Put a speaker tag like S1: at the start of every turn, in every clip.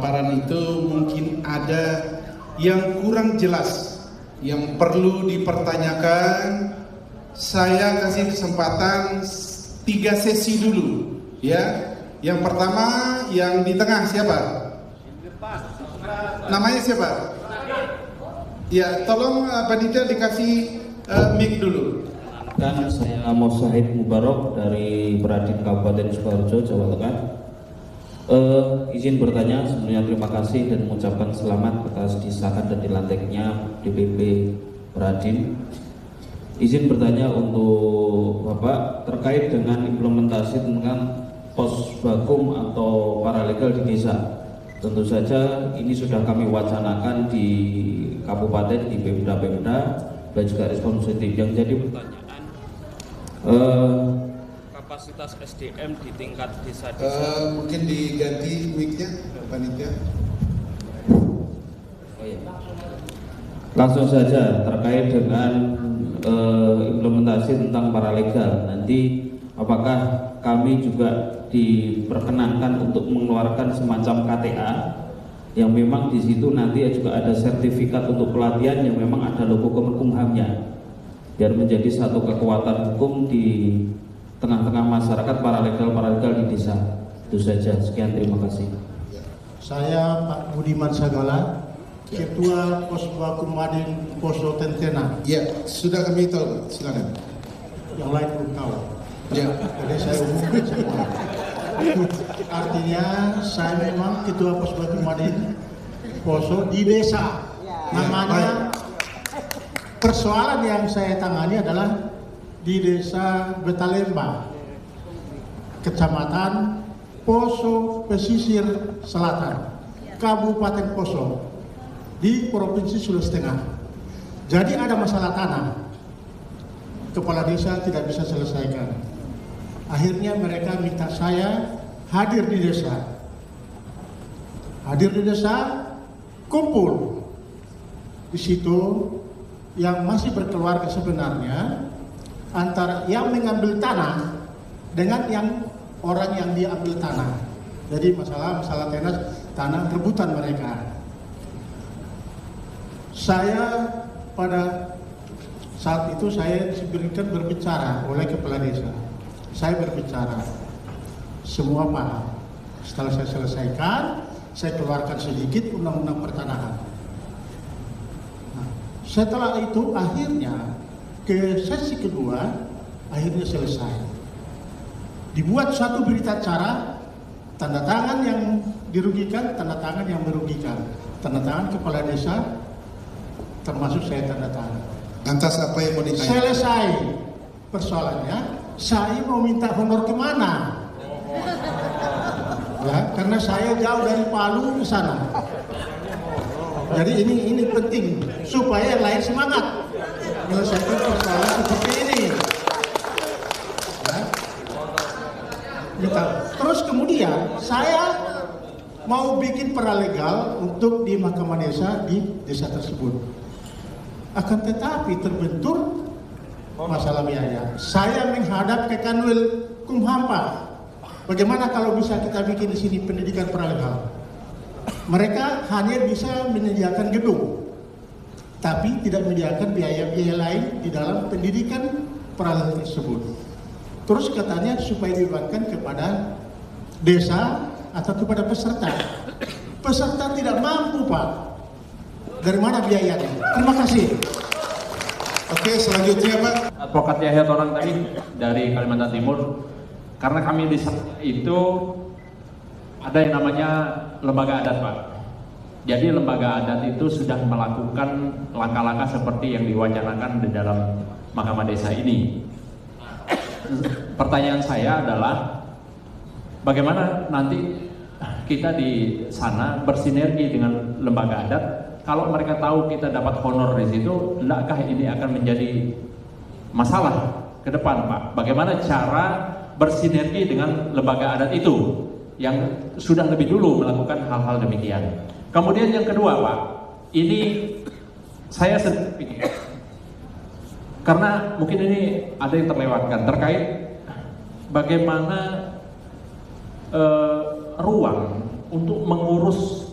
S1: paparan itu mungkin ada yang kurang jelas, yang perlu dipertanyakan. Saya kasih kesempatan 3 sesi dulu, ya. Yang pertama, yang di tengah siapa? Namanya siapa? Ya, tolong panitia dikasih mic dulu.
S2: Saya Syahid Mubarok dari Peradin Kabupaten Sukoharjo, Jawa Tengah. Izin bertanya, sebelumnya terima kasih dan mengucapkan selamat atas disahkan dan dilantiknya DPP Peradin. Izin bertanya untuk Bapak terkait dengan implementasi tentang posbakum atau paralegal di desa. Tentu saja ini sudah kami wacanakan di kabupaten, di Pemda-Pemda, dan juga respon positif. Yang jadi pertanyaan, kapasitas SDM di tingkat desa-desa.
S1: Mungkin diganti mic-nya, panitia.
S2: Oh, iya. Langsung saja terkait dengan implementasi tentang paralegal. Nanti apakah kami juga diperkenankan untuk mengeluarkan semacam KTA yang memang di situ nanti juga ada sertifikat untuk pelatihan yang memang ada logo Kemenkumhamnya, biar menjadi satu kekuatan hukum di tengah-tengah masyarakat paralegal di desa. Itu saja. Sekian, terima kasih.
S3: Saya Pak Budiman Sagala, Ketua Posbakum Madin Poso Tentena.
S1: Ya, sudah kami tahu. Silakan.
S3: Yang lain belum tahu.
S1: Ya.
S3: Jadi saya umumkan semua. Artinya saya memang Ketua Posbakum Madin Poso di desa. Namanya persoalan yang saya tangani adalah di desa Betalemba, Kecamatan Poso Pesisir Selatan, Kabupaten Poso, di Provinsi Sulawesi Tengah. Jadi ada masalah tanah, kepala desa tidak bisa selesaikan. Akhirnya mereka minta saya hadir di desa. Hadir di desa, kumpul. Di situ yang masih berkeluarga sebenarnya antara yang mengambil tanah dengan yang orang yang diambil tanah. Jadi masalah tanah rebutan mereka. Saya pada saat itu saya diberikan berbicara oleh kepala desa. Saya berbicara, semua paham. Setelah saya selesaikan, saya keluarkan sedikit undang-undang pertanahan. Nah, setelah itu akhirnya ke sesi kedua, akhirnya selesai. Dibuat suatu berita acara, tanda tangan yang dirugikan, tanda tangan yang merugikan, tanda tangan kepala desa, termasuk saya tanda tangan.
S1: Lantas apa yang mau ditanya?
S3: Selesai persoalannya, saya mau minta honor kemana? Ya, karena saya jauh dari Palu ke sana. Jadi ini penting supaya yang lain semangat menyelesaikan persoalan seperti ini. Ya. Terus kemudian saya mau bikin paralegal untuk di Mahkamah Desa di desa tersebut. Akan tetapi terbentur masalah biaya. Saya menghadap ke Kanwil Kumhampa. Bagaimana kalau bisa kita bikin di sini pendidikan paralegal? Mereka hanya bisa menyediakan gedung, tapi tidak menyediakan biaya-biaya lain di dalam pendidikan paralegal tersebut. Terus katanya supaya dibebankan kepada desa atau kepada peserta. Peserta tidak mampu, Pak. Dari mana biayanya? Terima kasih.
S1: Oke, selanjutnya Pak.
S4: Advokat Yahya Torang tadi dari Kalimantan Timur. Karena kami di sana itu ada yang namanya lembaga adat, Pak. Jadi lembaga adat itu sudah melakukan langkah-langkah seperti yang diwacanakan di dalam Mahkamah Desa ini. Pertanyaan saya adalah bagaimana nanti kita di sana bersinergi dengan lembaga adat. Kalau mereka tahu kita dapat honor di situ, tidakkah ini akan menjadi masalah ke depan, Pak? Bagaimana cara bersinergi dengan lembaga adat itu yang sudah lebih dulu melakukan hal-hal demikian? Kemudian yang kedua, Pak, ini saya sedang pikir, karena mungkin ini ada yang terlewatkan terkait bagaimana ruang untuk mengurus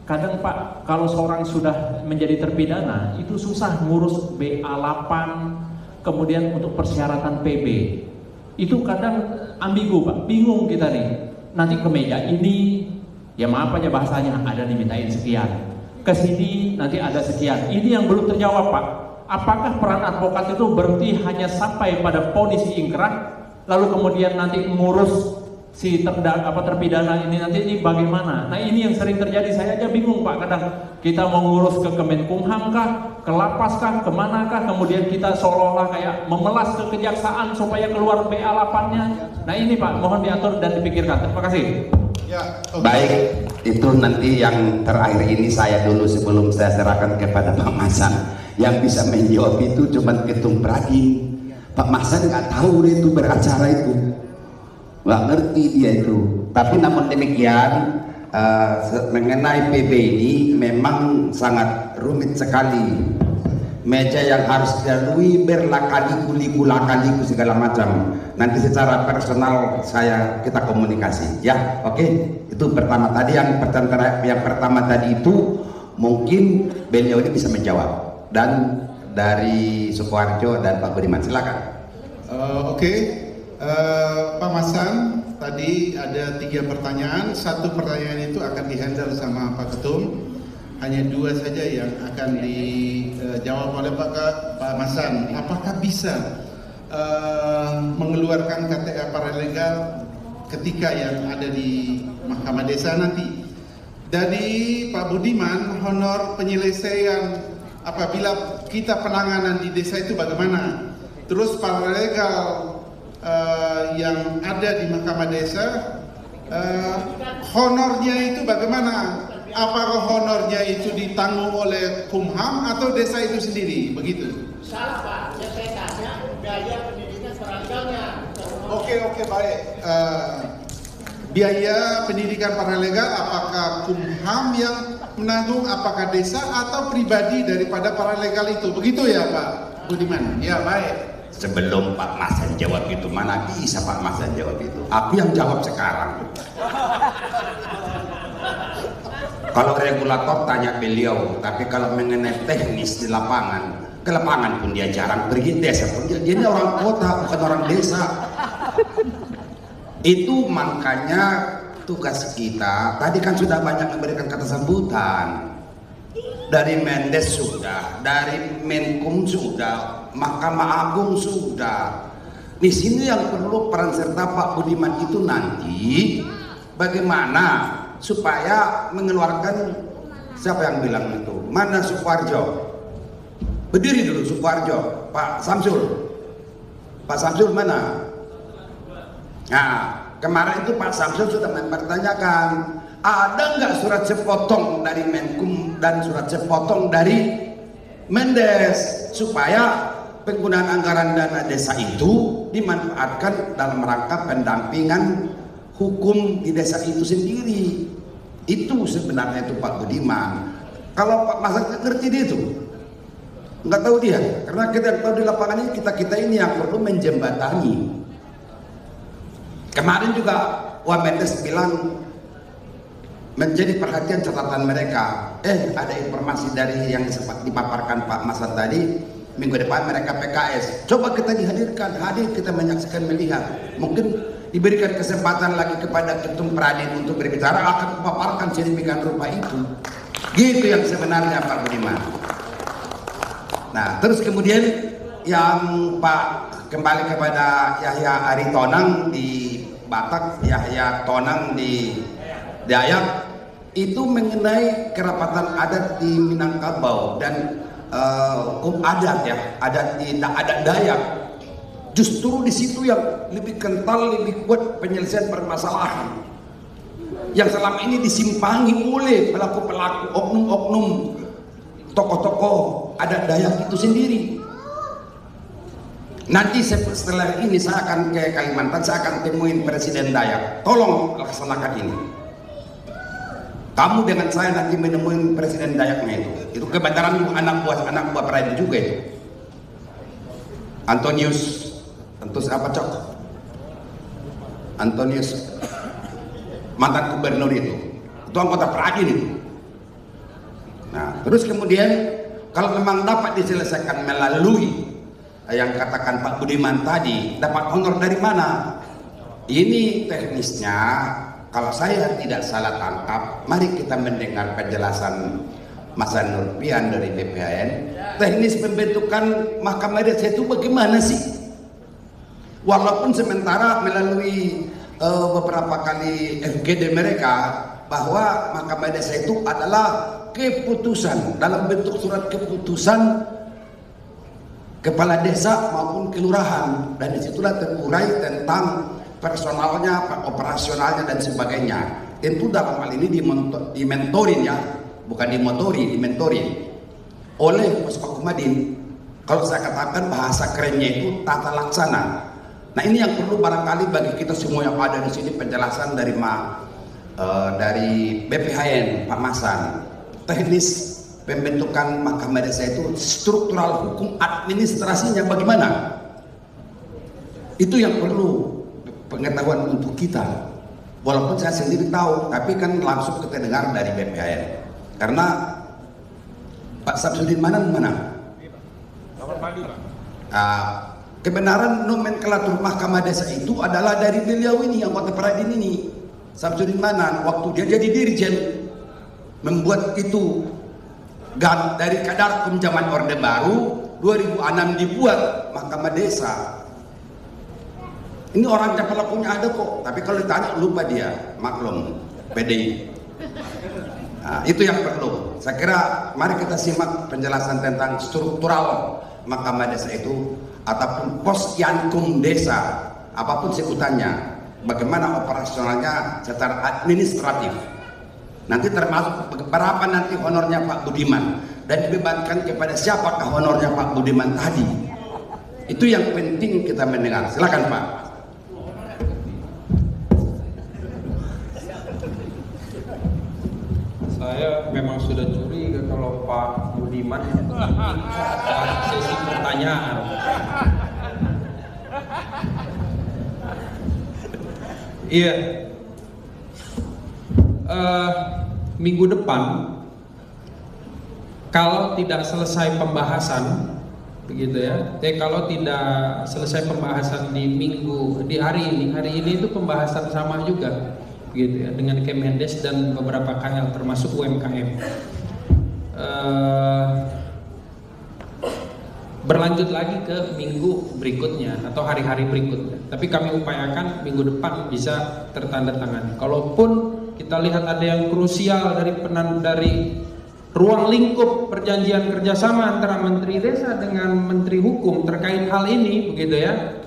S4: kadang Pak, kalau seorang sudah menjadi terpidana itu susah ngurus BA8, kemudian untuk persyaratan PB. Itu kadang ambigu Pak, bingung kita nih. Nanti ke meja ini, ya maaf aja bahasanya, ada dimintain sekian. Ke sini nanti ada sekian. Ini yang belum terjawab Pak. Apakah peran advokat itu berhenti hanya sampai pada vonis ingkrah, lalu kemudian nanti ngurus si terpidana ini nanti ini bagaimana? Nah ini yang sering terjadi, saya aja bingung Pak. Kadang kita mau ngurus ke Kemenkumham kah, ke Lapas kah, kemana kah, kemudian kita seolah-olah kayak memelas ke kejaksaan supaya keluar BA8-nya. Nah ini Pak, mohon diatur dan dipikirkan. Terima kasih.
S1: Ya, okay.
S5: Baik, itu nanti yang terakhir ini saya dulu sebelum saya serahkan kepada Pak Masan. Yang bisa menjawab itu cuma Ketum Pradin. Pak Masan nggak tahu dia itu beracara itu, nggak ngerti dia itu. Tapi namun demikian mengenai PB ini memang sangat rumit sekali. Meja yang harus dilalui berlakaliku segala macam. Nanti secara personal kita komunikasi ya. Oke, itu pertama tadi yang pertama tadi itu mungkin beliau ini bisa menjawab. Dan dari Sukoharjo dan Pak Budiman silakan.
S1: Pak Masan, tadi ada 3 pertanyaan. 1 pertanyaan itu akan dihandle sama Pak Ketum. Hanya 2 saja yang akan dijawab oleh Pak Masan. Apakah bisa mengeluarkan KTA paralegal ketika yang ada di Mahkamah Desa nanti? Dari Pak Budiman, honor penyelesaian apabila kita penanganan di desa itu bagaimana? Terus paralegal yang ada di Mahkamah Desa, honornya itu bagaimana? Apakah honornya itu ditanggung oleh Kumham atau desa itu sendiri? Begitu?
S3: Salah Pak, saya tanya biaya pendidikan paralegalnya.
S1: Oke, baik. Biaya pendidikan paralegal apakah Kumham yang menanggung, apakah desa atau pribadi daripada paralegal itu? Begitu ya Pak Budiman? Ya baik.
S5: Sebelum Pak Masan jawab itu, mana bisa Pak Masan jawab itu? Aku yang jawab sekarang. Kalau regulator tanya beliau, tapi kalau mengenai teknis di lapangan, ke lapangan pun dia jarang pergi, desa pun dia ini orang kota bukan orang desa. Itu makanya tugas kita tadi kan sudah banyak memberikan kata sambutan. Dari Mendes sudah, dari Menkum sudah, Mahkamah Agung sudah. Di sini yang perlu peran serta Pak Budiman itu nanti bagaimana supaya mengeluarkan, siapa yang bilang itu? Mana Sukoharjo? Berdiri dulu Sukoharjo, Pak Samsul. Pak Samsul mana? Nah, kemarin itu Pak Samsul sudah mempertanyakan, ada nggak surat sepotong dari Menkum dan surat sepotong dari Mendes supaya penggunaan anggaran dana desa itu dimanfaatkan dalam rangka pendampingan hukum di desa itu sendiri. Itu sebenarnya itu Pak Budiman. Kalau Pak Masan ngerti dia itu, nggak tahu dia, karena kita tahu di lapangan ini kita ini yang perlu menjembatani. Kemarin juga Wamendes bilang menjadi perhatian catatan mereka. Ada informasi dari yang sempat dipaparkan Pak Masan tadi, minggu depan mereka PKS. Coba kita dihadirkan, hadir kita menyaksikan melihat. Mungkin diberikan kesempatan lagi kepada Ketum Pradin untuk berbicara, akan paparkan sedemikian rupa itu. Gitu yang sebenarnya Pak Budiman. Nah, terus kemudian yang Pak kembali kepada Yahya Aritonang di Batak, Yahya Tonang di Dayak, itu mengenai kerapatan adat di Minangkabau dan hukum adat ya, adat Dayak. Justru di situ yang lebih kental, lebih kuat penyelesaian permasalahan yang selama ini disimpangi oleh pelaku-pelaku, oknum-oknum, tokoh-tokoh adat Dayak itu sendiri. Nanti setelah ini saya akan ke Kalimantan, saya akan temuin Presiden Dayak. Tolong laksanakan ini. Kamu dengan saya nanti menemuin Presiden Dayaknya itu. Itu kebenaran anak buah Pradin juga itu. Antonius apa cok? Antonius mantan gubernur itu anggota Pradin itu. Nah, terus kemudian kalau memang dapat diselesaikan melalui yang katakan Pak Budiman tadi, dapat honor dari mana? Ini teknisnya, kalau saya tidak salah tangkap, mari kita mendengar penjelasan Mas Nurpian dari BPHN. Teknis pembentukan Mahkamah Desa itu bagaimana sih? Walaupun sementara melalui beberapa kali FGD mereka bahwa Mahkamah Desa itu adalah keputusan dalam bentuk surat keputusan kepala desa maupun kelurahan, dan disitulah terurai tentang personalnya, operasionalnya dan sebagainya. Tentu dalam hal ini dimentorin ya, bukan dimentorin oleh Puspa Kumadin. Kalau saya katakan bahasa kerennya itu tata laksana. Nah, ini yang perlu barangkali bagi kita semua yang ada di sini penjelasan dari BPHN Pak Masan. Teknis pembentukan Mahkamah Desa itu struktural hukum administrasinya bagaimana? Itu yang perlu pengetahuan untuk kita. Walaupun saya sendiri tahu, tapi kan langsung kita dengar dari BPHN. Karena Pak Samsudin mana? Kebenaran nomenklatur Mahkamah Desa itu adalah dari beliau ini, anggota Peradin ini, Samsudin Manan, waktu dia jadi dirjen membuat itu dari Kadarkum zaman Orde Baru 2006 dibuat Mahkamah Desa. Ini orangnya pelakunya ada kok, tapi kalau ditanya lupa dia, maklum PDI. Nah, itu yang perlu. Saya kira mari kita simak penjelasan tentang struktural Mahkamah Desa itu ataupun Posyankum Desa, apapun sebutannya, bagaimana operasionalnya secara administratif. Nanti termasuk berapa nanti honornya Pak Budiman dan dibebankan kepada siapakah honornya Pak Budiman tadi. Itu yang penting kita mendengar. Silakan Pak.
S6: Saya memang sudah curiga kalau Pak Budiman sesi pertanyaan. Iya. Minggu depan kalau tidak selesai pembahasan begitu ya. Kalau tidak selesai pembahasan di hari ini itu pembahasan sama juga gitu ya dengan Kemendes dan beberapa KL termasuk UMKM. Berlanjut lagi ke minggu berikutnya atau hari-hari berikutnya. Tapi kami upayakan minggu depan bisa tertandatangani. Kalaupun kita lihat ada yang krusial dari ruang lingkup perjanjian kerjasama antara Menteri Desa dengan Menteri Hukum terkait hal ini, begitu ya.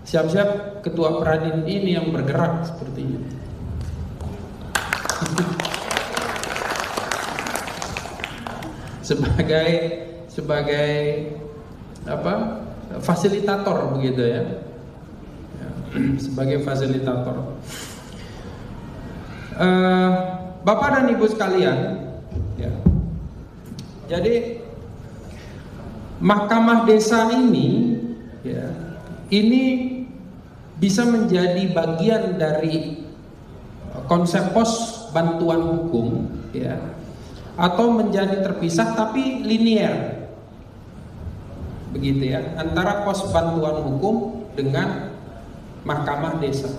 S6: Siap-siap Ketua Peradin ini yang bergerak seperti ini. sebagai fasilitator begitu ya. Sebagai fasilitator. Bapak dan Ibu sekalian, ya. Jadi Mahkamah Desa ini, ya, ini bisa menjadi bagian dari konsep pos bantuan hukum, ya, atau menjadi terpisah tapi linier, begitu ya, antara pos bantuan hukum dengan Mahkamah Desa.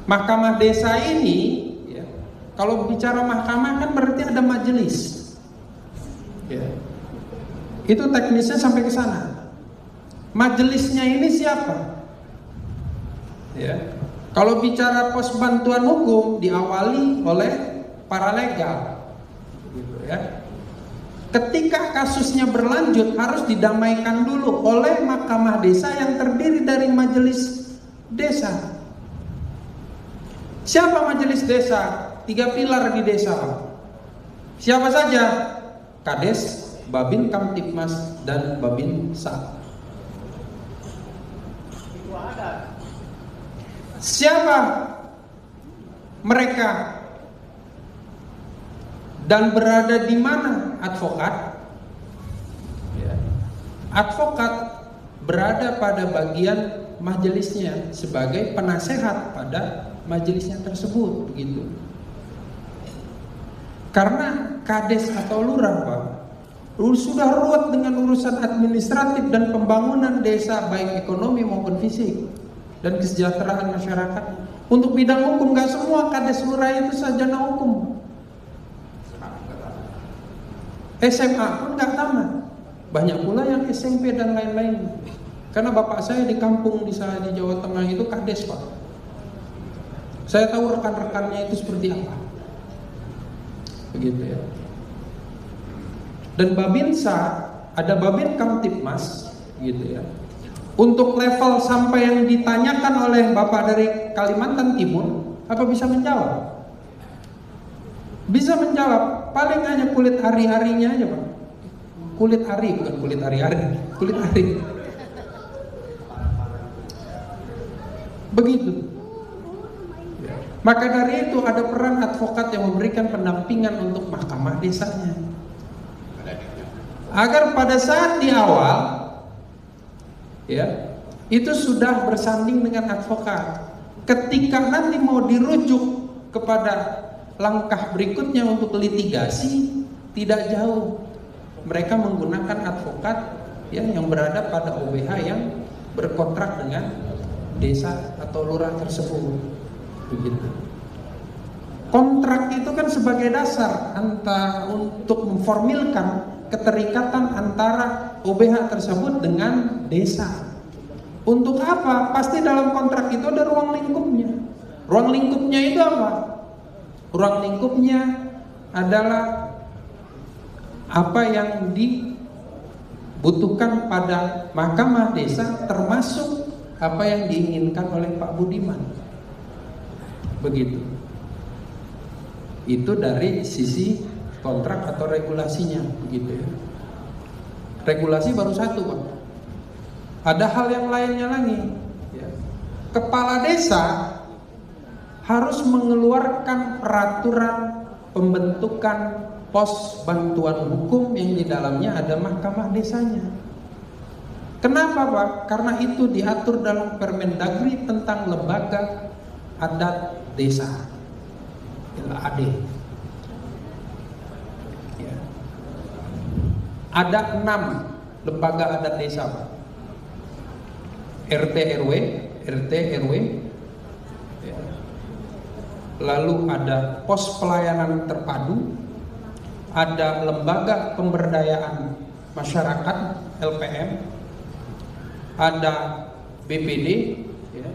S6: Mahkamah Desa ini, ya, kalau bicara mahkamah kan berarti ada majelis, ya. Itu teknisnya sampai ke sana. Majelisnya ini siapa? Ya. Kalau bicara pos bantuan hukum diawali oleh paralegal, gitu ya. Ketika kasusnya berlanjut harus didamaikan dulu oleh Mahkamah Desa yang terdiri dari majelis desa. Siapa majelis desa? 3 pilar di desa. Siapa saja? Kades, Babin Kamtipmas, dan Babin Sa. Siapa mereka? Dan berada di mana advokat? Ya. Advokat berada pada bagian majelisnya sebagai penasehat pada majelisnya tersebut, begitu. Karena kades atau lurah, Pak, sudah ruwet dengan urusan administratif dan pembangunan desa, baik ekonomi maupun fisik, dan kesejahteraan masyarakat. Untuk bidang hukum, nggak semua kades lurah itu sarjana hukum. SMA pun nggak tamat. Banyak pula yang SMP dan lain-lain. Karena bapak saya di kampung di Jawa Tengah itu kades, Pak. Saya tahu rekan-rekannya itu seperti apa. Begitu ya. Dan Babinsa, ada Babin Kamtipmas, gitu ya. Untuk level sampai yang ditanyakan oleh Bapak dari Kalimantan Timur, apa bisa menjawab? Bisa menjawab, paling hanya kulit ari-arinya aja, Pak. Kulit ari, bukan kulit ari-ari, kulit ari. Begitu. Maka dari itu ada peran advokat yang memberikan pendampingan untuk mahkamah desanya. Agar pada saat di awal, ya, itu sudah bersanding dengan advokat. Ketika nanti mau dirujuk kepada langkah berikutnya untuk litigasi, tidak jauh. Mereka menggunakan advokat ya, yang berada pada OBH yang berkontrak dengan desa atau lurah tersebut. Begitu. Kontrak itu kan sebagai dasar untuk memformilkan keterikatan antara OBH tersebut dengan desa. Untuk apa? Pasti dalam kontrak itu ada ruang lingkupnya. Ruang lingkupnya itu apa? Ruang lingkupnya adalah apa yang dibutuhkan pada mahkamah desa, termasuk apa yang diinginkan oleh Pak Budiman. Begitu. Itu dari sisi kontrak atau regulasinya, begitu ya. Regulasi baru satu, Pak. Ada hal yang lainnya lagi. Ya. Kepala desa harus mengeluarkan peraturan pembentukan pos bantuan hukum yang di dalamnya ada mahkamah desanya. Kenapa, Pak? Karena itu diatur dalam Permendagri tentang lembaga adat desa, LAD. Ya. Ada 6 lembaga adat desa, Pak. RT RW, ya. Lalu ada pos pelayanan terpadu, ada lembaga pemberdayaan masyarakat LPM, ada BPD, ya.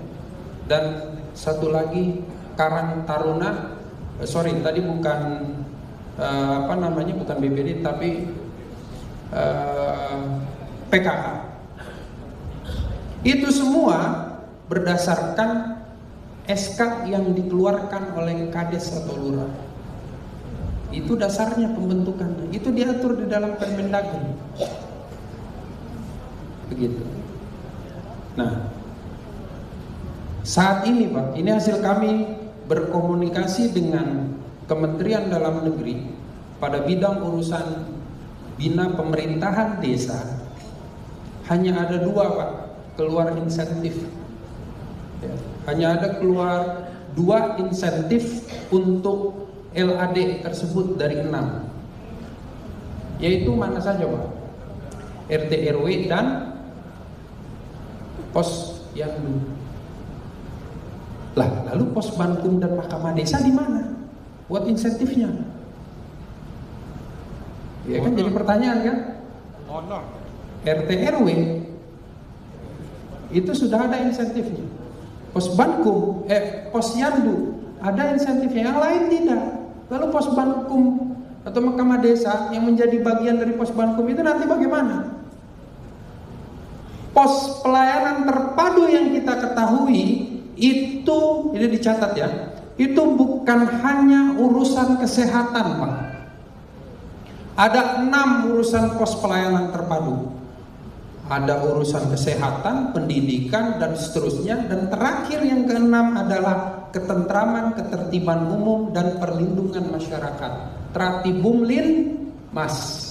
S6: Dan satu lagi Karang Taruna, tadi bukan bukan BPD tapi PKK. Itu semua berdasarkan SK yang dikeluarkan oleh Kades atau Lurah. Itu dasarnya pembentukannya. Itu diatur di dalam Permendagri. Begitu. Nah, saat ini, Pak, ini hasil kami berkomunikasi dengan Kementerian Dalam Negeri pada bidang urusan bina pemerintahan desa. Hanya ada 2, Pak, keluar insentif. Ya, hanya ada keluar 2 insentif untuk LAD tersebut dari 6. Yaitu mana saja, Pak? RT RW dan pos Yandu. Lah, lalu pos Bankum dan mahkamah desa di mana? Buat insentifnya. Ya kan, jadi pertanyaan kan? RT RW itu sudah ada insentifnya. Pos Bankum, pos Yandu ada insentifnya, yang lain tidak. Lalu pos Bankum atau mahkamah desa yang menjadi bagian dari pos Bankum itu nanti bagaimana? Pos pelayanan terpadu yang kita ketahui itu, ini dicatat ya, itu bukan hanya urusan kesehatan, Pak. Ada 6 urusan pos pelayanan terpadu. Ada urusan kesehatan, pendidikan, dan seterusnya. Dan terakhir yang ke-6 adalah ketentraman, ketertiban umum, dan perlindungan masyarakat. Tratibumlin Mas.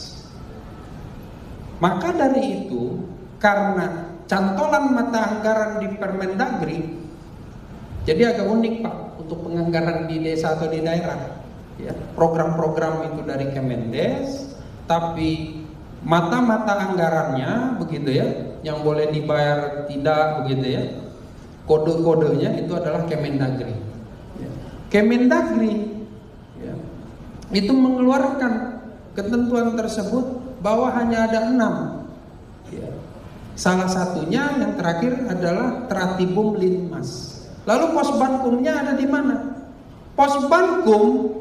S6: Maka dari itu, karena cantolan mata anggaran di Permendagri, jadi agak unik, Pak, untuk penganggaran di desa atau di daerah. ya, program-program itu dari Kemendes, tapi mata-mata anggarannya begitu ya, yang boleh dibayar tidak begitu ya, kode-kodenya itu adalah Kemendagri. Kemendagri ya, itu mengeluarkan ketentuan tersebut bahwa hanya ada 6 ya. Salah satunya yang terakhir adalah Tratibum Linmas. Lalu Posbankumnya ada di mana? Posbankum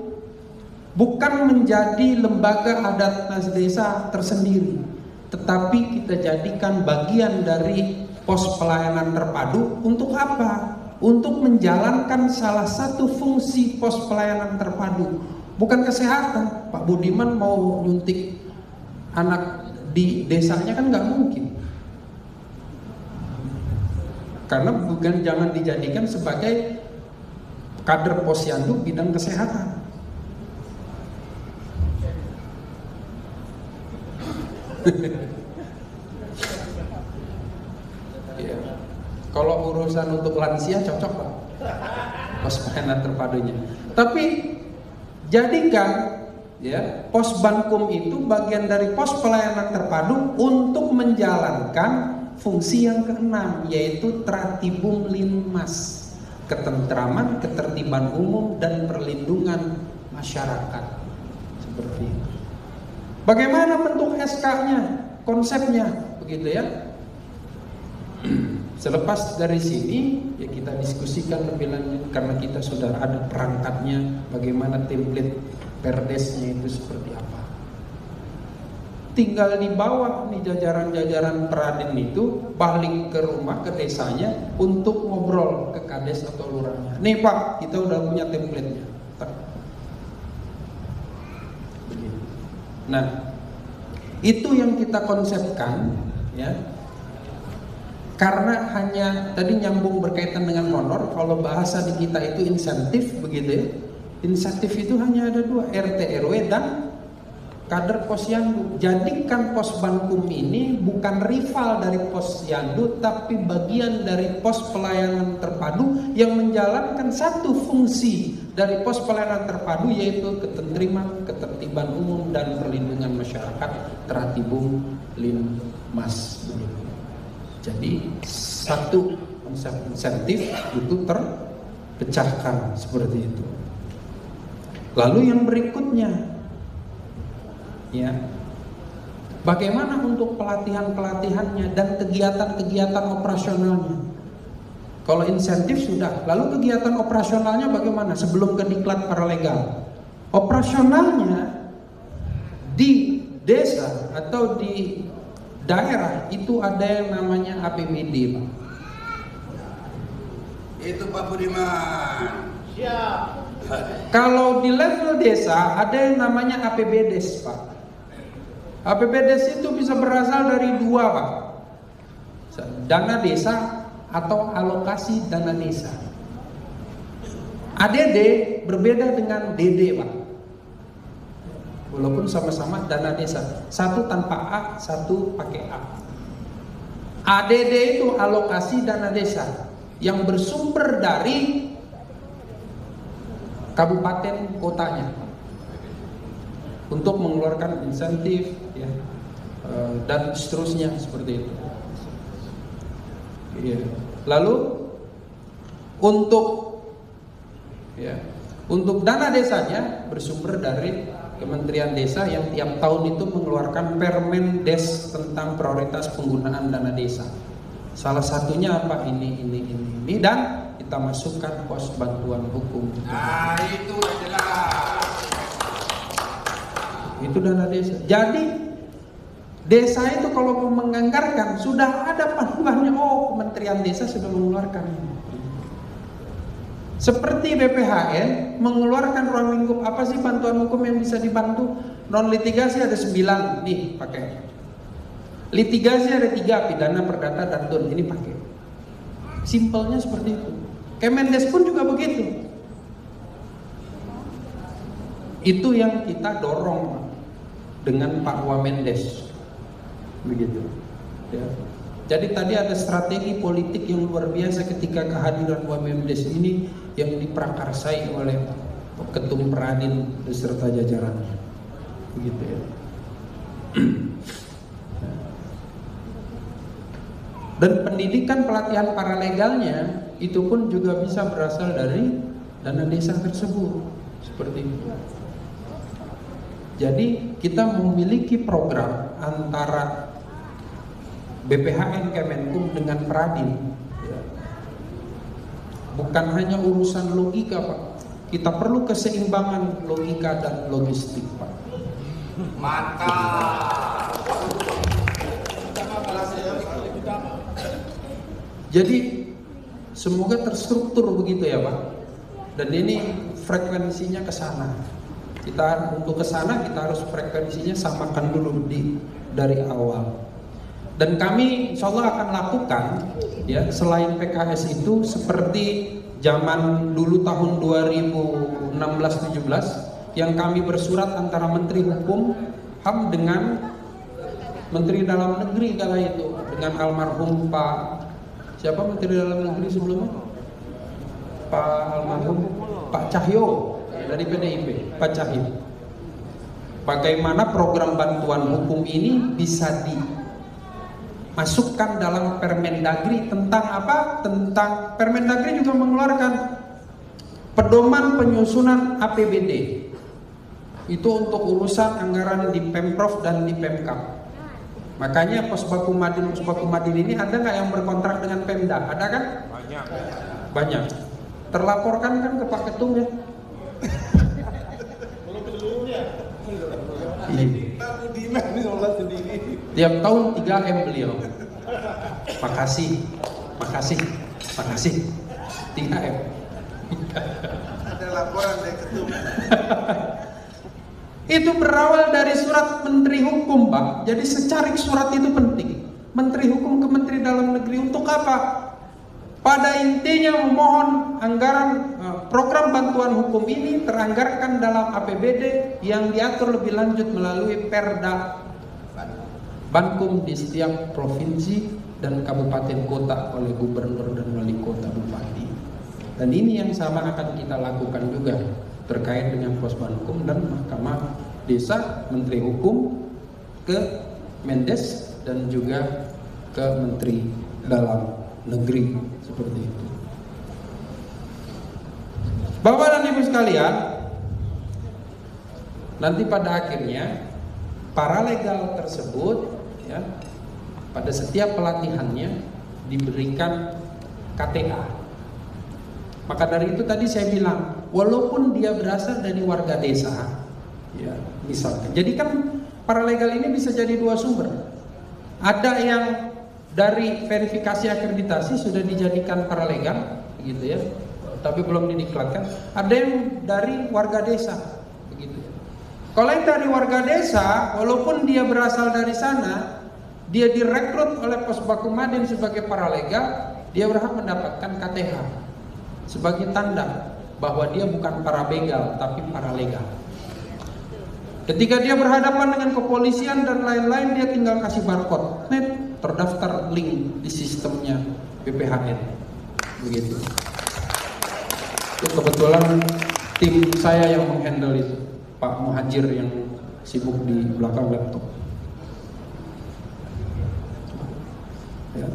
S6: bukan menjadi lembaga adat desa tersendiri, tetapi kita jadikan bagian dari pos pelayanan terpadu. Untuk apa? Untuk menjalankan salah satu fungsi pos pelayanan terpadu. Bukan kesehatan. Pak Budiman mau nyuntik anak di desanya kan nggak mungkin, karena bukan, jangan dijadikan sebagai kader posyandu bidang kesehatan. Ya. Kalau urusan untuk lansia cocok Pak, pos pelayanan terpadunya. Tapi jadikan ya Posbankum itu bagian dari pos pelayanan terpadu untuk menjalankan fungsi yang keenam, yaitu Tratibum Linmas, ketentraman, ketertiban umum dan perlindungan masyarakat. Seperti itu. Bagaimana bentuk SK-nya, konsepnya, begitu ya. Selepas dari sini ya kita diskusikan lebih lanjut, karena kita sudah ada perangkatnya, bagaimana template perdesnya itu seperti apa. Tinggal di bawah nih jajaran-jajaran Peraden itu balik ke rumah, ke desanya untuk ngobrol ke kades atau lurahnya. Nih Pak, kita udah punya template-nya. Nah, itu yang kita konsepkan ya. Karena hanya tadi nyambung berkaitan dengan honor, kalau bahasa di kita itu insentif begitu ya. Insentif itu hanya ada 2, RT RW dan kader posyandu. Jadikan Posbankum ini bukan rival dari posyandu, tapi bagian dari pos pelayanan terpadu yang menjalankan satu fungsi dari pos pelayanan terpadu, yaitu ketentriman, ketertiban umum dan perlindungan masyarakat, Tratibum Linmas. Jadi satu konsep insentif itu terpecahkan seperti itu. Lalu yang berikutnya ya, bagaimana untuk pelatihan-pelatihannya dan kegiatan-kegiatan operasionalnya. Kalau insentif sudah, lalu kegiatan operasionalnya bagaimana sebelum ke diklat paralegal? Operasionalnya di desa atau di daerah itu ada yang namanya APBD, Pak.
S5: Itu Pak Budiman.
S3: Siap.
S6: Kalau di level desa ada yang namanya APBDes, Pak. APBDes itu bisa berasal dari 2, Pak. Dana desa atau alokasi dana desa. ADD berbeda dengan DD, Pak. Walaupun sama-sama dana desa, satu tanpa A, satu pakai A. ADD itu alokasi dana desa yang bersumber dari kabupaten kotanya untuk mengeluarkan insentif ya, dan seterusnya seperti itu ya. Lalu untuk dana desanya bersumber dari Kementerian Desa yang tiap tahun itu mengeluarkan Permendes tentang prioritas penggunaan dana desa. Salah satunya apa? Ini dan kita masukkan pos bantuan hukum.
S5: Nah, itu jelas.
S6: Itu dana desa. Jadi desa itu kalau mau menganggarkan sudah ada panduannya. Oh, Kementerian Desa sudah mengeluarkan. Seperti BPHN mengeluarkan ruang lingkup apa sih bantuan hukum yang bisa dibantu? Non litigasi ada 9 nih pakai. Litigasi ada 3, pidana, perdata, dan tun, ini pakai. Simpelnya seperti itu. Kemendes pun juga begitu. Itu yang kita dorong dengan Pak Wamendes, begitu. Ya. Jadi tadi ada strategi politik yang luar biasa ketika kehadiran Wamendes ini yang diprakarsai oleh Ketum Peradin beserta jajarannya, begitu ya. Dan pendidikan pelatihan paralegalnya itu pun juga bisa berasal dari dana desa tersebut, seperti itu. Jadi kita memiliki program antara BPHN Kemenkum dengan Peradin. Bukan hanya urusan logika, Pak. Kita perlu keseimbangan logika dan logistik, Pak.
S5: Mantap.
S6: Jadi semoga terstruktur begitu ya, Pak. Dan ini frekuensinya ke sana. Kita untuk ke sana kita harus frekuensinya samakan dulu dari awal. Dan kami insya Allah akan lakukan ya, selain PKS itu seperti zaman dulu tahun 2016-17 yang kami bersurat antara Menteri Hukum HAM dengan Menteri Dalam Negeri kala itu, dengan almarhum siapa Menteri Dalam Negeri sebelumnya? Pak Cahyo dari PDIP, Pak Cahyo. Bagaimana program bantuan hukum ini bisa dimasukkan dalam Permendagri tentang apa? Tentang Permendagri juga mengeluarkan pedoman penyusunan APBD. Itu untuk urusan anggaran di Pemprov dan di Pemkab. Makanya Posbaku Madin ini ada nggak yang berkontrak dengan Pemda? Ada kan? Banyak. Terlaporkan kan ke Pak Ketum ya? Tiap tahun 3M beliau. Makasih 3M.
S1: Ada laporan dari Ketum.
S6: Itu berawal dari surat Menteri Hukum, Pak. Jadi secarik surat itu penting. Menteri Hukum ke Menteri Dalam Negeri untuk apa? Pada intinya memohon anggaran program bantuan hukum ini teranggarkan dalam APBD yang diatur lebih lanjut melalui Perda Bankum di setiap provinsi dan kabupaten kota oleh gubernur dan wali kota bupati. Dan ini yang sama akan kita lakukan juga terkait dengan Posbankum dan Mahkamah Desa, Menteri Hukum ke Mendes dan juga ke Menteri Dalam Negeri, seperti itu. Bapak dan Ibu sekalian, nanti pada akhirnya paralegal tersebut ya, pada setiap pelatihannya diberikan KTA. Maka dari itu tadi saya bilang, walaupun dia berasal dari warga desa, ya misalkan. Jadi kan paralegal ini bisa jadi dua sumber. Ada yang dari verifikasi akreditasi sudah dijadikan paralegal, begitu ya, tapi belum didiklatkan. Ada yang dari warga desa, begitu. Kalau yang dari warga desa, walaupun dia berasal dari sana, dia direkrut oleh Posbaku Madin sebagai paralegal, dia berhak mendapatkan KTH. Sebagai tanda bahwa dia bukan parabegal tapi paralegal. Ketika dia berhadapan dengan kepolisian dan lain-lain, dia tinggal kasih barcode, net terdaftar link di sistemnya BPHN. Begitu. Itu kebetulan tim saya yang menghandle itu, Pak Muhajir yang sibuk di belakang laptop. Ya.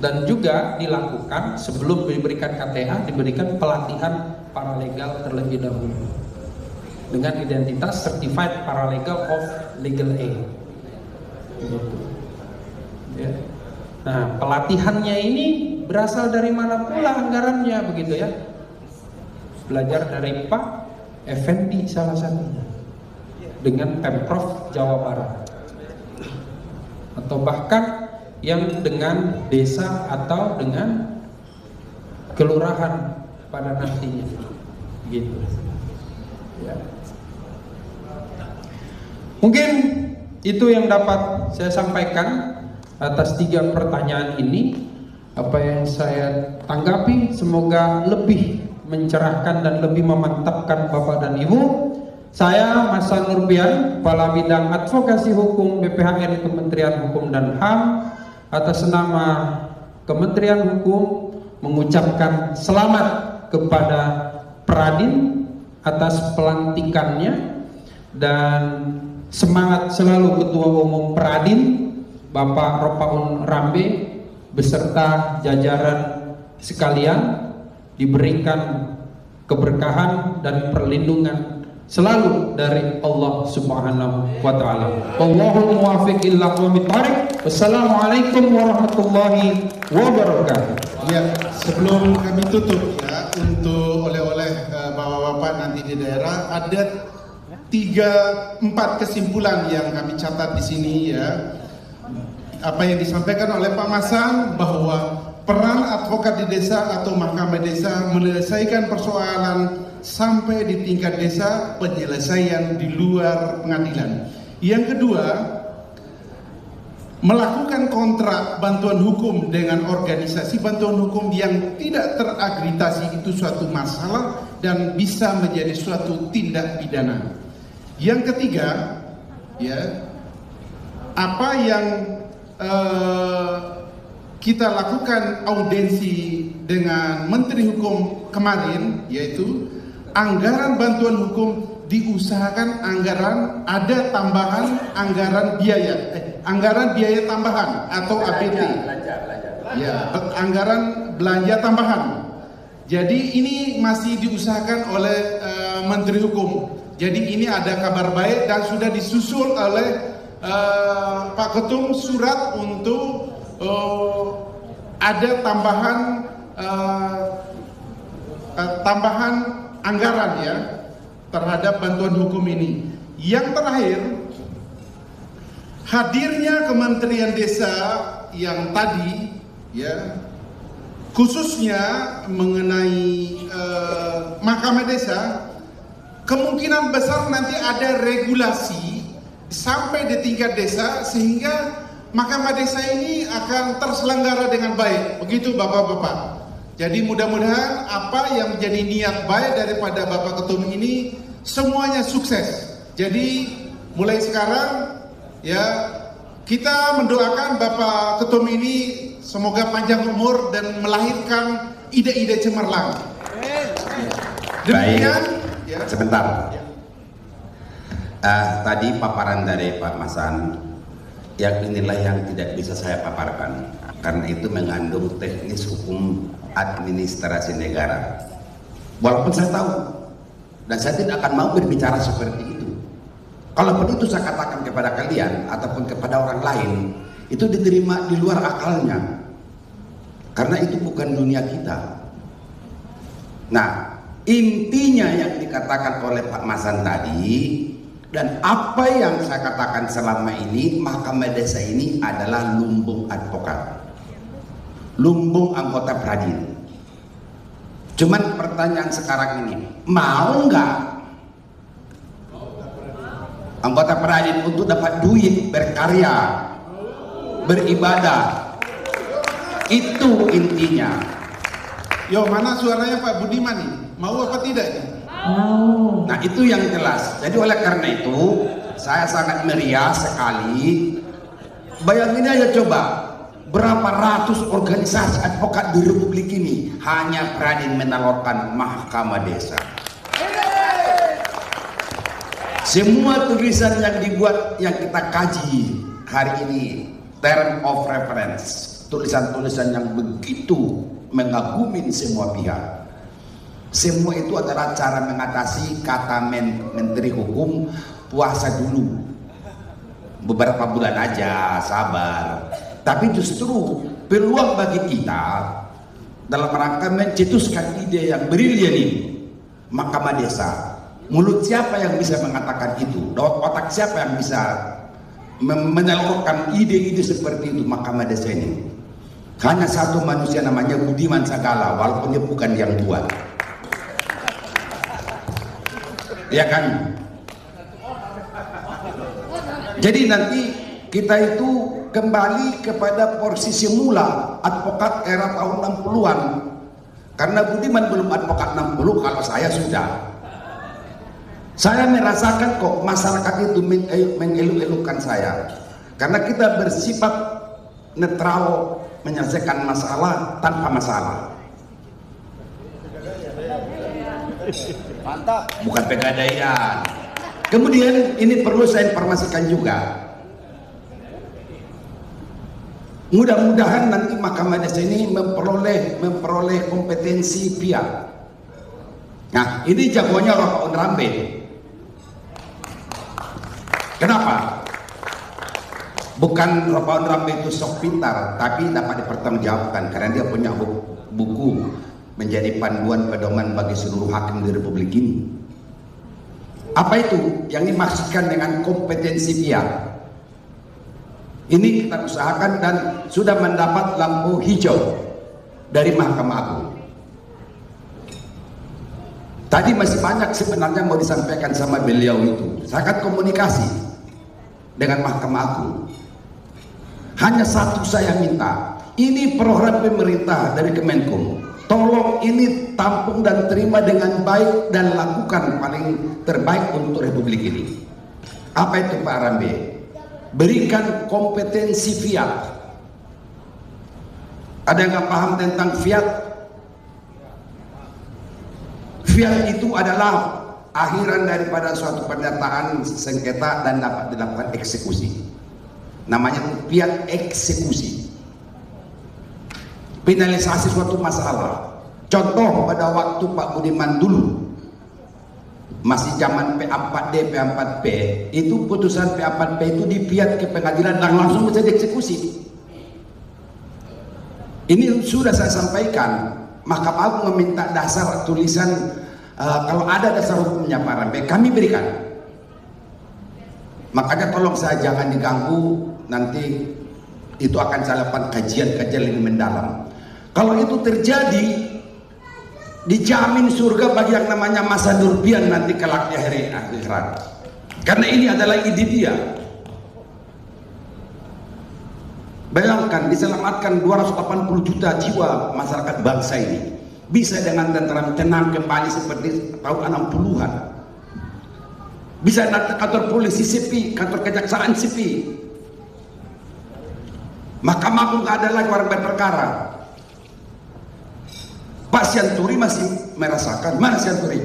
S6: Dan juga dilakukan sebelum diberikan KTA, diberikan pelatihan paralegal terlebih dahulu dengan identitas Certified Paralegal of Legal Aid. Gitu. Ya. Nah, pelatihannya ini berasal dari mana pula anggarannya, begitu ya? Belajar dari Pak Effendi salah satunya dengan Pemprov Jawa Barat, atau bahkan yang dengan desa atau dengan kelurahan pada nantinya, gitu. Ya. Mungkin itu yang dapat saya sampaikan atas 3 pertanyaan ini. Apa yang saya tanggapi semoga lebih mencerahkan dan lebih memantapkan Bapak dan Ibu. Saya Hasan Nurbian, Kepala Bidang Advokasi Hukum BPHN Kementerian Hukum dan HAM, atas nama Kementerian Hukum mengucapkan selamat kepada Peradin atas pelantikannya, dan semangat selalu Ketua Umum Pradin Bapak Ropaun Rambe beserta jajaran sekalian diberikan keberkahan dan perlindungan selalu dari Allah Subhanahu wa taala. Allahul muwaffiq ila aqwamit thariq. Wassalamualaikum warahmatullahi wabarakatuh.
S1: Ya, sebelum kami tutup ya, untuk oleh-oleh bapak-bapak nanti di daerah, ada 3-4 kesimpulan yang kami catat di sini ya. Apa yang disampaikan oleh Pak Masan, bahwa peran advokat di desa atau mahkamah desa menyelesaikan persoalan sampai di tingkat desa, penyelesaian di luar pengadilan. Yang kedua, melakukan kontrak bantuan hukum dengan organisasi bantuan hukum yang tidak terakreditasi itu suatu masalah dan bisa menjadi suatu tindak pidana. Yang ketiga, ya, apa yang kita lakukan audiensi dengan Menteri Hukum kemarin, yaitu anggaran bantuan hukum diusahakan anggaran ada tambahan anggaran biaya tambahan atau APT, ya, anggaran belanja tambahan. Jadi ini masih diusahakan oleh Menteri Hukum. Jadi ini ada kabar baik dan sudah disusul oleh Pak Ketum surat untuk ada tambahan anggaran ya terhadap bantuan hukum ini. Yang terakhir, hadirnya Kementerian Desa yang tadi ya, khususnya mengenai mahkamah desa, kemungkinan besar nanti ada regulasi sampai di tingkat desa sehingga mahkamah desa ini akan terselenggara dengan baik. Begitu Bapak-bapak. Jadi mudah-mudahan apa yang menjadi niat baik daripada Bapak Ketum ini semuanya sukses. Jadi mulai sekarang ya, kita mendoakan Bapak Ketum ini semoga panjang umur dan melahirkan ide-ide cemerlang. Demikian.
S5: Baik, ya. Sebentar. Tadi paparan dari Pak Masan, yang inilah yang tidak bisa saya paparkan karena itu mengandung teknis hukum administrasi negara. Walaupun saya tahu dan saya tidak akan mau berbicara seperti itu. Kalaupun itu saya katakan kepada kalian ataupun kepada orang lain, itu diterima di luar akalnya karena itu bukan dunia kita. Nah, intinya yang dikatakan oleh Pak Masan tadi dan apa yang saya katakan selama ini, mahkamah desa ini adalah lumbung advokat, lumbung anggota Pradin. Cuman pertanyaan sekarang ini, mau nggak anggota Pradin untuk dapat duit, berkarya, beribadah? Itu intinya.
S1: Yo, mana suaranya Pak Budiman nih? Mau apa tidak nih?
S5: Nah itu yang jelas. Jadi oleh karena itu saya sangat meriah sekali. Bayangin aja coba, berapa ratus organisasi advokat di Republik ini hanya Pradin menawarkan mahkamah desa. Semua tulisan yang dibuat, yang kita kaji hari ini, term of reference, tulisan-tulisan yang begitu mengagumi semua pihak. Semua itu adalah cara mengatasi kata Menteri Hukum, puasa dulu beberapa bulan aja, sabar. Tapi justru peluang bagi kita dalam rangka mencetuskan ide yang brilian ini, mahkamah desa. Mulut siapa yang bisa mengatakan itu? Otak siapa yang bisa menyalurkan ide-ide seperti itu? Mahkamah desa ini hanya satu manusia, namanya Budiman Sagala, walaupun dia bukan yang buat. Ya kan? Jadi nanti kita itu kembali kepada posisi semula advokat era tahun 60-an. Karena Budiman belum advokat 60, kalau saya sudah. Saya merasakan kok masyarakat itu mengeluh-elukan saya. Karena kita bersifat netral menyelesaikan masalah tanpa masalah. bukan pegadaian. Kemudian ini perlu saya informasikan juga, mudah-mudahan nanti Mahkamah Desa ini memperoleh kompetensi pihak. Nah, ini jagoannya Pak Rambe. Kenapa? Bukan Pak Rambe itu sok pintar, tapi dapat dipertanggungjawabkan karena dia punya buku menjadi panduan pedoman bagi seluruh hakim di Republik ini. Apa itu yang dimaksudkan dengan kompetensi pihak? Ini kita usahakan dan sudah mendapat lampu hijau dari Mahkamah Agung. Tadi masih banyak sebenarnya mau disampaikan sama beliau itu. Saya akan komunikasi dengan Mahkamah Agung. Hanya satu saya minta, ini program pemerintah dari Kemenkum, tolong ini tampung dan terima dengan baik dan lakukan paling terbaik untuk Republik ini. Apa itu Pak Rambe? Berikan kompetensi fiat. Ada yang nggak paham tentang fiat? Fiat itu adalah akhiran daripada suatu pernyataan sengketa dan dapat dilakukan eksekusi. Namanya fiat eksekusi. Finalisasi suatu masalah. Contoh pada waktu Pak Budiman dulu masih zaman P4D, P4P, itu putusan P4P itu dipiat ke pengadilan dan langsung bisa dieksekusi. Ini sudah saya sampaikan. Mahkamah Agung meminta dasar tulisan, kalau ada dasar hukumnya Pak Rambe, kami berikan. Makanya tolong saya jangan diganggu, nanti itu akan saya lakukan kajian-kajian lebih mendalam. Kalau itu terjadi, dijamin surga bagi yang namanya masa nurbian nanti kelak di hari akhirat. Karena ini adalah ide dia. Bayangkan diselamatkan 280 juta jiwa masyarakat bangsa ini bisa dengan tenang kembali seperti tahun 60-an. Bisa datang kantor polisi sepi, kantor kejaksaan sepi. Mahkamah Agung nggak ada lagi orang berperkara. Pak Sianturi masih merasakan. Mana Sianturi?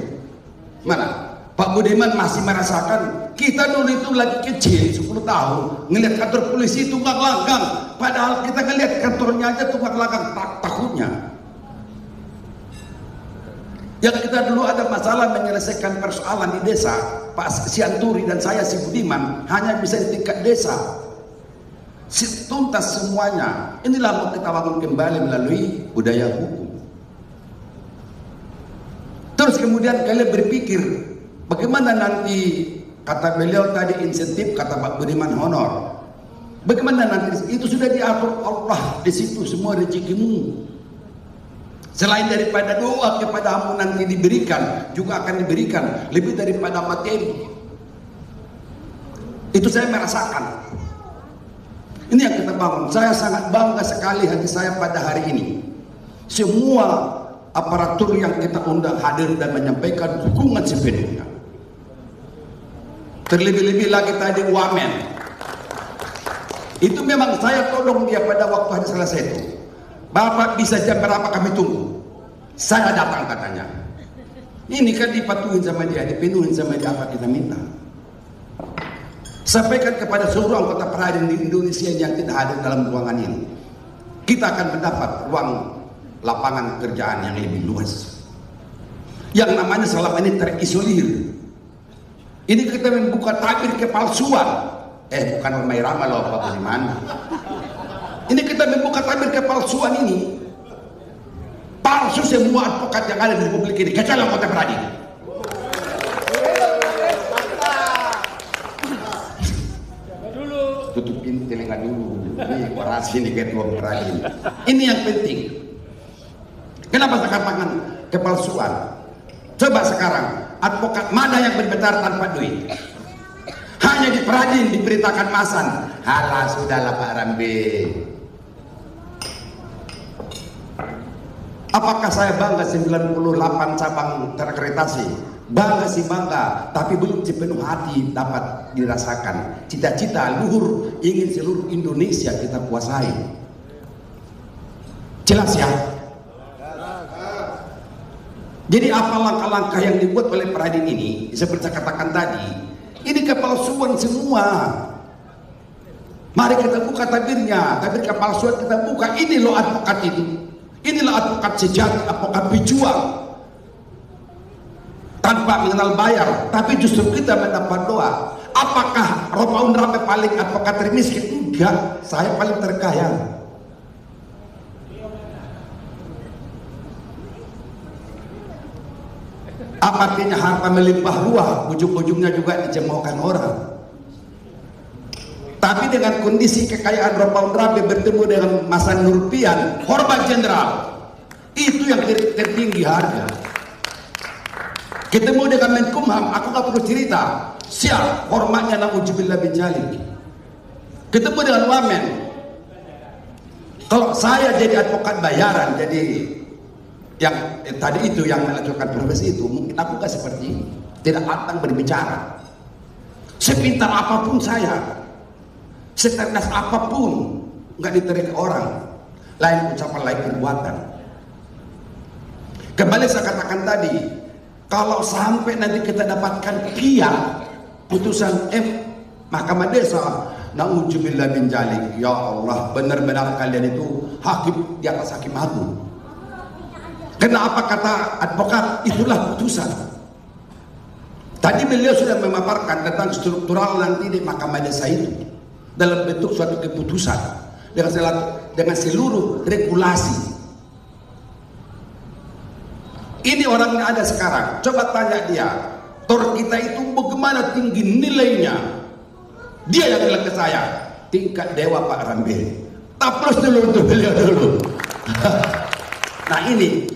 S5: Mana? Pak Budiman masih merasakan. Kita dulu itu lagi kecil 10 tahun ngelihat kantor polisi tunggak langgang, padahal kita ngelihat kantornya aja tunggak langgang takutnya. Yang kita dulu ada masalah menyelesaikan persoalan di desa, Pak Sianturi dan saya si Budiman hanya bisa di tingkat desa. Tuntas semuanya. Inilah mau kita bangun kembali melalui budaya hukum. Terus kemudian kalian berpikir bagaimana nanti, kata beliau tadi insentif, kata Pak Budiman honor. Bagaimana nanti itu sudah diatur Allah di situ semua rezekimu. Selain daripada doa kepadamu nanti diberikan, juga akan diberikan lebih daripada materi. Itu saya merasakan. Ini yang kita bangun. Saya sangat bangga sekali hati saya pada hari ini. Semua aparatur yang kita undang hadir dan menyampaikan dukungan sepenuhnya. Terlebih-lebih lagi tadi Wamen. Itu memang saya tolong dia pada waktu hari Selasa itu. Bapak bisa jam berapa kami tunggu? Saya datang katanya. Ini kan dipatuhin sama dia, dipenuhin sama dia apa kita minta. Sampaikan kepada seluruh anggota peradilan di Indonesia yang tidak hadir dalam ruangan ini. Kita akan mendapat ruang lapangan kerjaan yang lebih luas. Yang namanya selama ini terisolir. Ini kita membuka tabir kepalsuan. Bukan Romai Rama loh Pak Budiman. Ini kita membuka tabir kepalsuan ini. Palsu semua advokat yang ada di Republik ini, kecuali anggota peradilan. Tutupin telinga dulu. Ini orasi nih ketua peradilan. Ini yang penting. Kenapa saya katakan kepalsuan? Coba sekarang advokat mana yang berbicara tanpa duit? Hanya di peradilan diberitakan masan. Halah sudahlah Pak Rambe. Apakah saya bangga 98 cabang terakreditasi? Bangga sih bangga, tapi belum sepenuh hati dapat dirasakan. Cita-cita luhur ingin seluruh Indonesia kita kuasai. Jelas ya? Jadi apa langkah-langkah yang dibuat oleh Pradin ini, seperti saya katakan tadi, ini kepalsuan semua. Mari kita buka tabirnya, tabir kepalsuan kita buka. Ini loh advokat itu. Inilah advokat sejati, advokat pejuang. Tanpa mengenal bayar, tapi justru kita mendapat doa. Apakah Ropaun Rape paling advokat termiskin? Enggak, saya paling terkaya. Apa artinya harta melimpah ruah, ujung-ujungnya juga dicemoohkan orang. Tapi dengan kondisi kekayaan Ropaun Rape bertemu dengan Masa Nurpian, hormat jenderal, itu yang tertinggi harga. Ketemu dengan Menkumham, aku gak perlu cerita, siap hormatnya na'udzubillah bin jalik. Ketemu dengan Wamen, kalau saya jadi advokat bayaran, jadi yang tadi itu yang melakukan profesi itu, mungkin aku gak seperti ini, tidak pantang berbicara. Sepintar apapun saya, secerdas apapun, nggak diterima orang. Lain ucapan, lain perbuatan. Kembali saya katakan tadi, kalau sampai nanti kita dapatkan putusan Mahkamah Desa, na'udzubillah bin jalik, ya Allah, benar-benar kalian itu hakim di atas hakim agung. Kenapa kata advokat, itulah putusan. Tadi beliau sudah memaparkan tentang struktural nanti di Mahkamah Desa itu dalam bentuk suatu keputusan dengan seluruh regulasi. Ini orangnya ada sekarang, coba tanya dia, tor kita itu bagaimana tinggi nilainya. Dia yang bilang ke saya, tingkat dewa Pak Rambil. Taplos dulu untuk beliau dulu. Nah ini,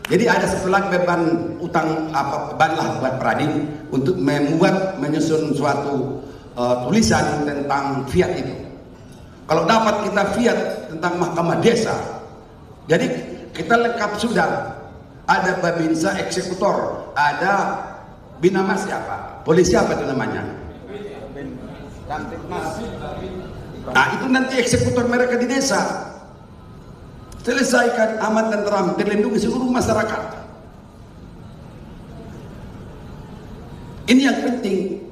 S5: jadi ada setelah beban utang beban lah buat Pradin untuk menyusun suatu tulisan tentang fiat itu. Kalau dapat kita fiat tentang Mahkamah Desa, jadi kita lengkap sudah. Ada Babinsa eksekutor, ada Binama siapa? Polisi apa itu namanya? Nah itu nanti eksekutor mereka di desa. Selesaikan, aman dan tentram, terlindungi seluruh masyarakat. Ini yang penting.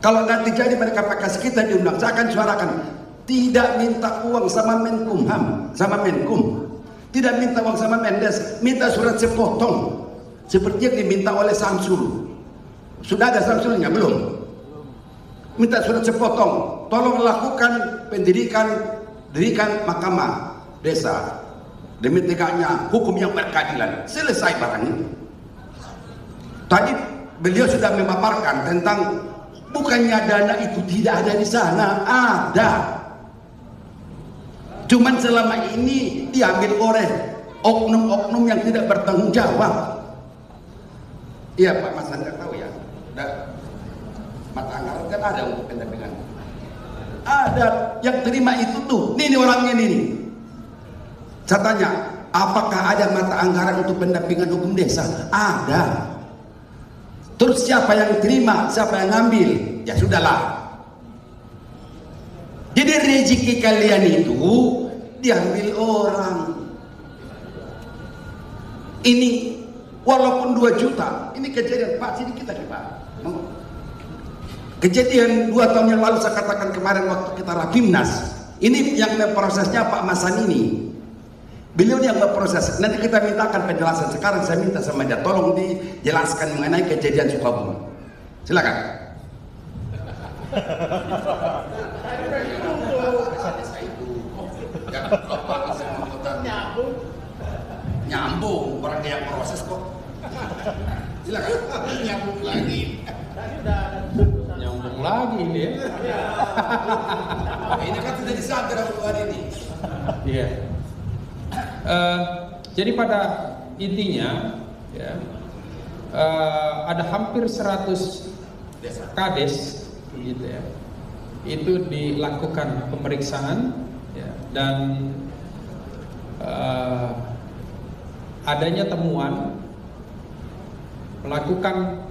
S5: Kalau nanti jadi mereka pakai kita diundang, saya akan suarakan, tidak minta uang sama Menkumham, sama Menkum, tidak minta uang sama Mendes, minta surat sepotong seperti yang diminta oleh Samsul. Sudah ada Samsulnya belum? Minta surat sepotong, tolong lakukan pendidikan, dirikan Mahkamah Desa demi tegaknya hukum yang berkeadilan. Selesai barang ini. Tadi beliau sudah memaparkan tentang bukannya dana itu tidak ada di sana, ada. Cuman selama ini diambil oleh oknum-oknum yang tidak bertanggung jawab. Iya Pak Mas Anda tahu ya, mata anggaran kan ada untuk pendampingan. Ada yang terima itu tuh, ini orangnya ini. Saya tanya, apakah ada mata anggaran untuk pendampingan hukum desa? Ada. Terus siapa yang terima, siapa yang ngambil? Ya sudahlah. Jadi rezeki kalian itu diambil orang. Ini walaupun 2 juta, ini kejadian Pak, sini kita Pak. Kejadian 2 tahun yang lalu saya katakan kemarin waktu kita Rapimnas. Ini yang memprosesnya Pak Masan ini. Beliau yang berproses. Nanti kita mintakan penjelasan. Sekarang saya minta sama dia, tolong dijelaskan mengenai kejadian Sukabumi. Silakan. Nyambung, orang yang proses kok. Silakan. Nyambung lagi.
S6: Nyambung lagi ini ya.
S5: Ini kan sudah disadar hari ini.
S6: Iya. Jadi pada intinya ya, ada hampir 100 kades gitu ya, itu dilakukan pemeriksaan ya, dan adanya temuan melakukan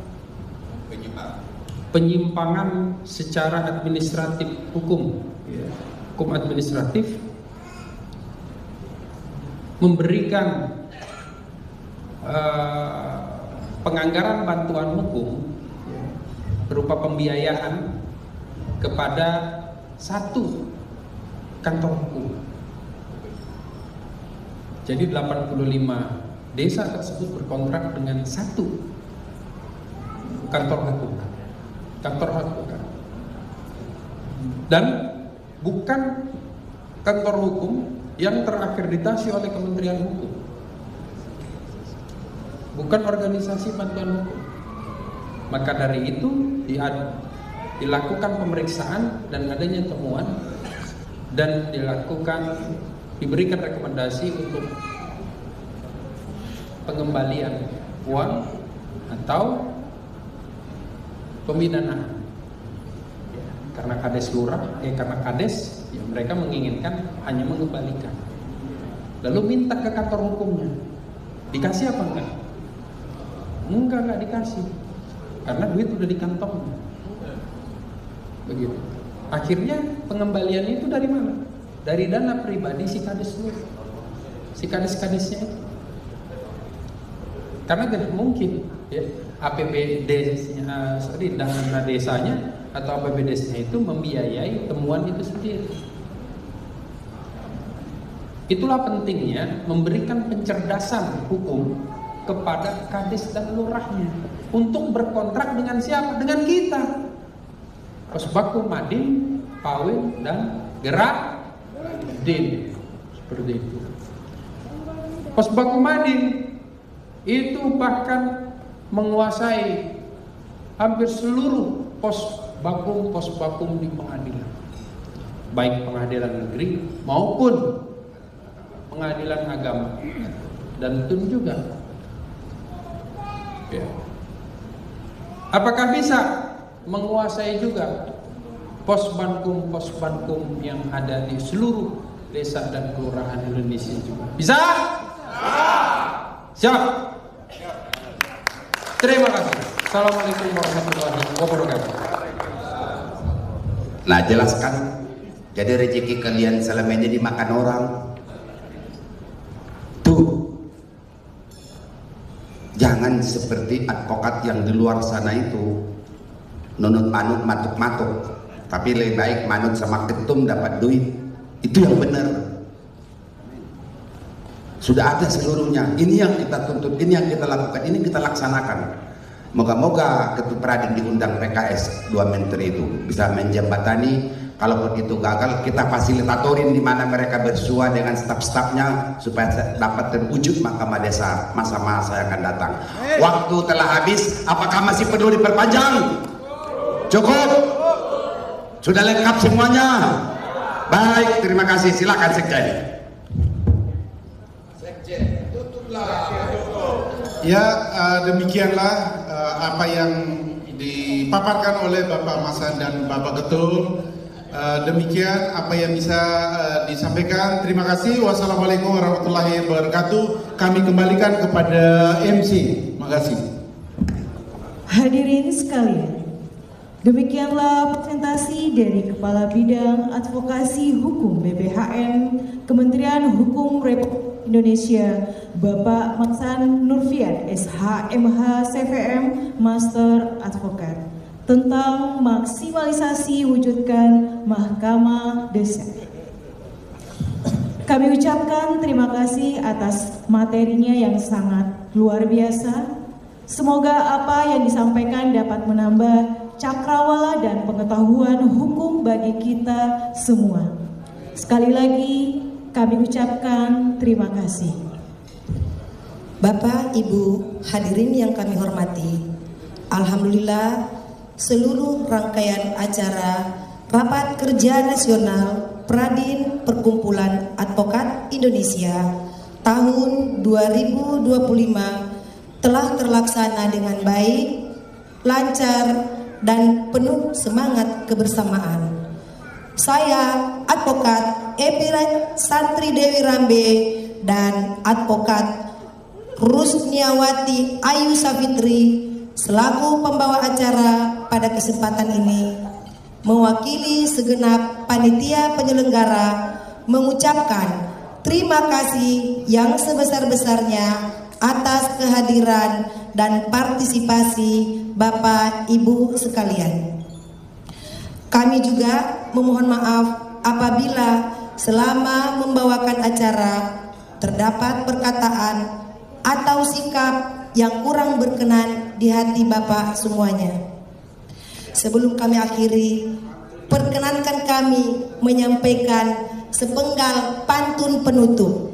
S6: penyimpangan secara administratif hukum ya, hukum administratif, memberikan penganggaran bantuan hukum berupa pembiayaan kepada satu kantor hukum. Jadi 85 desa tersebut berkontrak dengan satu kantor hukum. Dan bukan kantor hukum yang terakreditasi oleh Kementerian Hukum, bukan organisasi bantuan hukum. Maka dari itu dilakukan pemeriksaan dan adanya temuan, dan diberikan rekomendasi untuk pengembalian uang atau pemindahan. Karena kades lurah, karena kades, ya mereka menginginkan hanya mengembalikan. Lalu minta ke kantor hukumnya, dikasih apa enggak? Enggak dikasih, karena duit udah di kantongnya. Begitu. Akhirnya pengembaliannya itu dari mana? Dari dana pribadi si kades lurah, si kades-kadesnya itu. Karena tidak mungkin, ya, APBD-nya, dana desanya atau APBD-nya itu membiayai temuan itu sendiri. Itulah pentingnya memberikan pencerdasan hukum kepada kades dan lurahnya untuk berkontrak dengan siapa? Dengan kita. Posbaku Madin, Pawin, dan Geradin. Seperti itu. Posbaku Madin itu bahkan menguasai hampir seluruh pos-bakum di pengadilan, baik pengadilan negeri maupun pengadilan agama dan tun juga. Ya. Apakah bisa menguasai juga pos-bankum yang ada di seluruh desa dan kelurahan Indonesia juga? Bisa? Siap? Terima kasih. Assalamualaikum warahmatullahi wabarakatuh.
S5: Nah, jelaskan. Jadi rezeki kalian selama ini dimakan orang. Tuh. Jangan seperti advokat yang di luar sana itu nunut manut matuk-matuk, tapi lebih baik manut sama ketum dapat duit. Itu yang benar. Sudah ada seluruhnya. Ini yang kita tuntut, ini yang kita lakukan, ini kita laksanakan. Moga-moga Ketua Pradin diundang PKS 2 menteri itu bisa menjembatani. Kalaupun itu gagal, kita fasilitatorin di mana mereka bersua dengan staf-stafnya supaya dapat terwujud mahkamah desa masa-masa yang akan datang. Waktu telah habis. Apakah masih perlu diperpanjang? Cukup? Sudah lengkap semuanya? Baik, terima kasih. Silakan Sekjen.
S1: Ya, demikianlah apa yang dipaparkan oleh Bapak Masan dan Bapak Ketum. Demikian apa yang bisa disampaikan. Terima kasih. Wassalamualaikum warahmatullahi wabarakatuh. Kami kembalikan kepada MC. Terima kasih.
S7: Hadirin sekalian, demikianlah presentasi dari Kepala Bidang Advokasi Hukum BPHN Kementerian Hukum Republik Indonesia, Bapak Maksan Nurfian, SH, MH, CVM, Master Advokat, tentang maksimalisasi wujudkan Mahkamah Desa. Kami ucapkan terima kasih atas materinya yang sangat luar biasa. Semoga apa yang disampaikan dapat menambah cakrawala dan pengetahuan hukum bagi kita semua. Sekali lagi kami ucapkan terima kasih.
S8: Bapak, Ibu, hadirin yang kami hormati, alhamdulillah seluruh rangkaian acara Rapat Kerja Nasional Pradin Perkumpulan Advokat Indonesia tahun 2025 telah terlaksana dengan baik, lancar, dan penuh semangat kebersamaan. Saya, Advokat Epirat Santri Dewi Rambe dan Advokat Rusniawati Ayu Safitri selaku pembawa acara pada kesempatan ini mewakili segenap panitia penyelenggara mengucapkan terima kasih yang sebesar-besarnya atas kehadiran dan partisipasi Bapak Ibu sekalian. Kami juga memohon maaf apabila selama membawakan acara terdapat perkataan atau sikap yang kurang berkenan di hati Bapak semuanya. Sebelum kami akhiri, perkenankan kami menyampaikan sepenggal pantun penutup.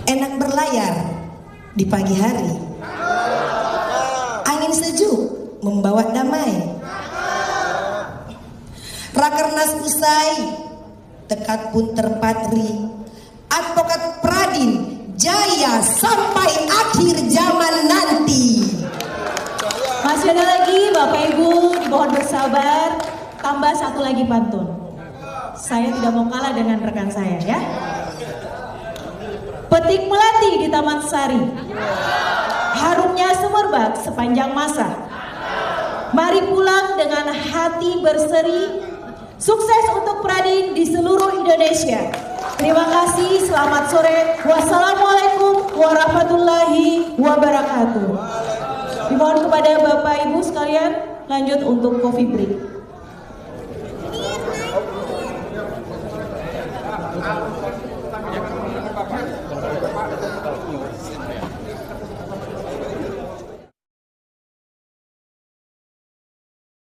S8: Enak berlayar di pagi hari, angin sejuk membawa damai. Rakernas usai, tekad pun terpatri, advokat Pradin jaya sampai akhir zaman nanti.
S7: Masih ada lagi Bapak Ibu, dimohon bersabar. Tambah satu lagi pantun. Saya tidak mau kalah dengan rekan saya ya. Petik melati di Taman Sari, harumnya semerbak sepanjang masa. Mari pulang dengan hati berseri. Sukses untuk Pradin di seluruh Indonesia. Terima kasih, selamat sore. Wassalamualaikum warahmatullahi wabarakatuh. Dimohon kepada Bapak Ibu sekalian lanjut untuk coffee break.